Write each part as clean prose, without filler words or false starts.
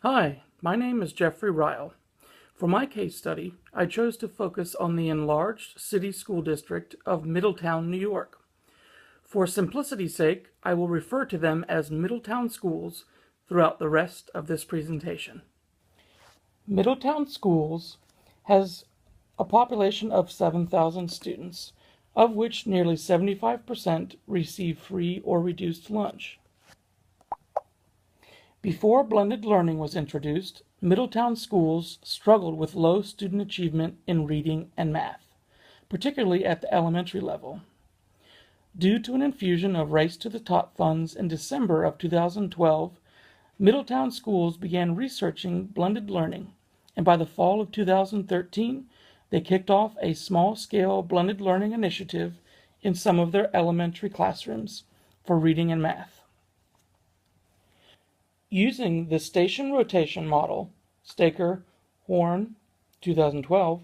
Hi, my name is Jeffrey Riel. For my case study, I chose to focus on the enlarged city school district of Middletown, New York. For simplicity's sake, I will refer to them as Middletown schools throughout the rest of this presentation. Middletown Schools has a population of 7,000 students, of which nearly 75% receive free or reduced lunch. Before blended learning was introduced, Middletown schools struggled with low student achievement in reading and math, particularly at the elementary level. Due to an infusion of Race to the Top funds in December of 2012, Middletown schools began researching blended learning, and by the fall of 2013, they kicked off a small-scale blended learning initiative in some of their elementary classrooms for reading and math. Using the station rotation model, Staker, Horn, 2012,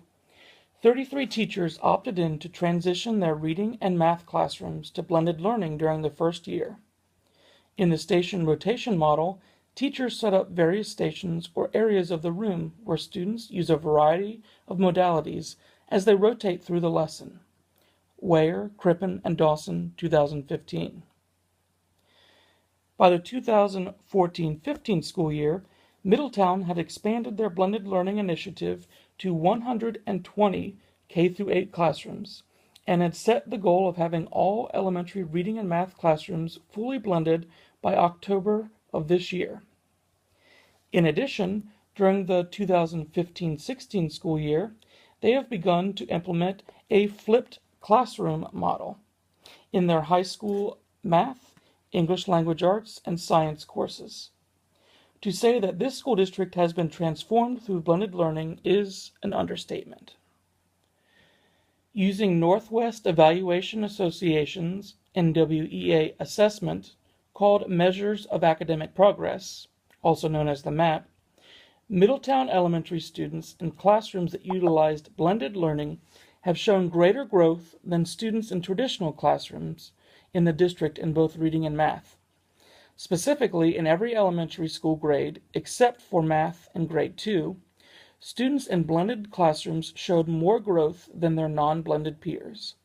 33 teachers opted in to transition their reading and math classrooms to blended learning during the first year. In the station rotation model, teachers set up various stations or areas of the room where students use a variety of modalities as they rotate through the lesson. Weyer, Crippen, and Dawson, 2015. By the 2014-15 school year, Middletown had expanded their blended learning initiative to 120 K-8 classrooms and had set the goal of having all elementary reading and math classrooms fully blended by October of this year. In addition, during the 2015-16 school year, they have begun to implement a flipped classroom model in their high school math, English language arts, and science courses. To say that this school district has been transformed through blended learning is an understatement. Using Northwest Evaluation Association's NWEA assessment, called Measures of Academic Progress, also known as the MAP, Middletown elementary students in classrooms that utilized blended learning have shown greater growth than students in traditional classrooms in the district in both reading and math. Specifically, in every elementary school grade, except for math in grade 2, students in blended classrooms showed more growth than their non-blended peers.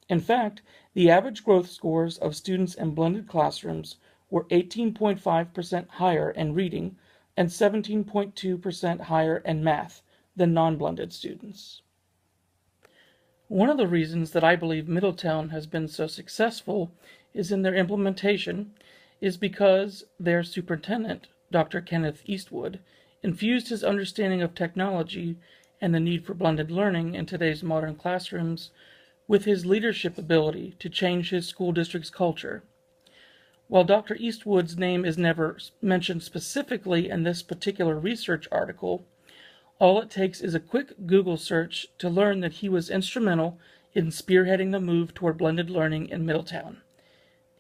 In fact, the average growth scores of students in blended classrooms were 18.5% higher in reading and 17.2% higher in math than non-blended students. One of the reasons that I believe Middletown has been so successful is in their implementation is because their superintendent, Dr. Kenneth Eastwood, infused his understanding of technology and the need for blended learning in today's modern classrooms with his leadership ability to change his school district's culture. While Dr. Eastwood's name is never mentioned specifically in this particular research article, all it takes is a quick Google search to learn that he was instrumental in spearheading the move toward blended learning in Middletown.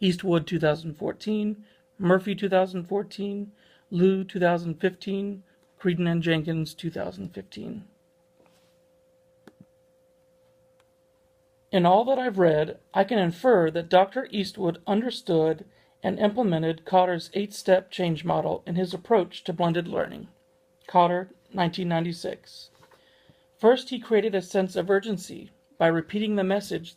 Eastwood 2014, Murphy 2014, Liu 2015, Creedon and Jenkins 2015. In all that I've read, I can infer that Dr. Eastwood understood and implemented Cotter's 8-step change model in his approach to blended learning. Cotter, 1996. First, he created a sense of urgency by repeating the message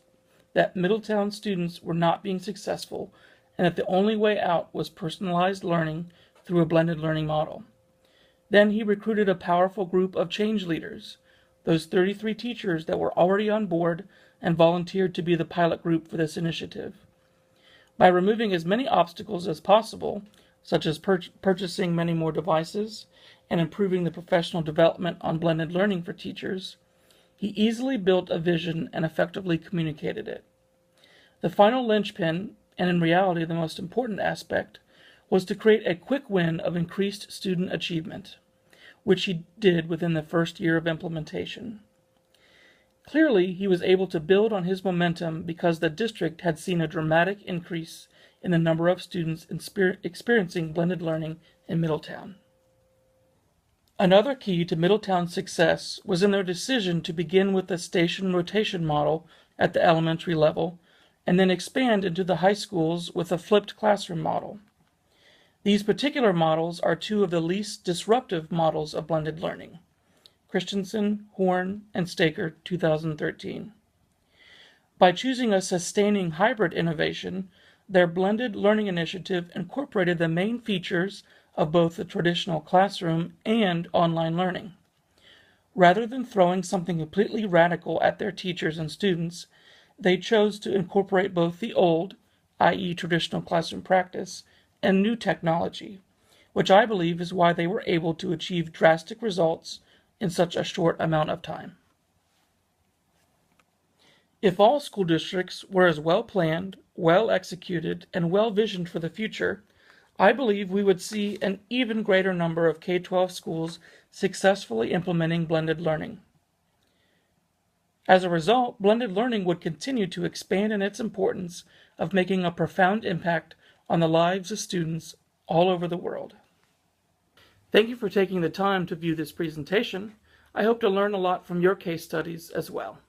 that Middletown students were not being successful and that the only way out was personalized learning through a blended learning model. Then he recruited a powerful group of change leaders, those 33 teachers that were already on board and volunteered to be the pilot group for this initiative. By removing as many obstacles as possible, such as purchasing many more devices and improving the professional development on blended learning for teachers, he easily built a vision and effectively communicated it. The final linchpin, and in reality the most important aspect, was to create a quick win of increased student achievement, which he did within the first year of implementation. Clearly, he was able to build on his momentum because the district had seen a dramatic increase in the number of students experiencing blended learning in Middletown. Another key to Middletown's success was in their decision to begin with the station rotation model at the elementary level and then expand into the high schools with a flipped classroom model. These particular models are two of the least disruptive models of blended learning. Christensen, Horn, and Staker, 2013. By choosing a sustaining hybrid innovation, their blended learning initiative incorporated the main features of both the traditional classroom and online learning. Rather than throwing something completely radical at their teachers and students, they chose to incorporate both the old, i.e. traditional classroom practice, and new technology, which I believe is why they were able to achieve drastic results in such a short amount of time. If all school districts were as well planned, well executed, and well visioned for the future, I believe we would see an even greater number of K-12 schools successfully implementing blended learning. As a result, blended learning would continue to expand in its importance of making a profound impact on the lives of students all over the world. Thank you for taking the time to view this presentation. I hope to learn a lot from your case studies as well.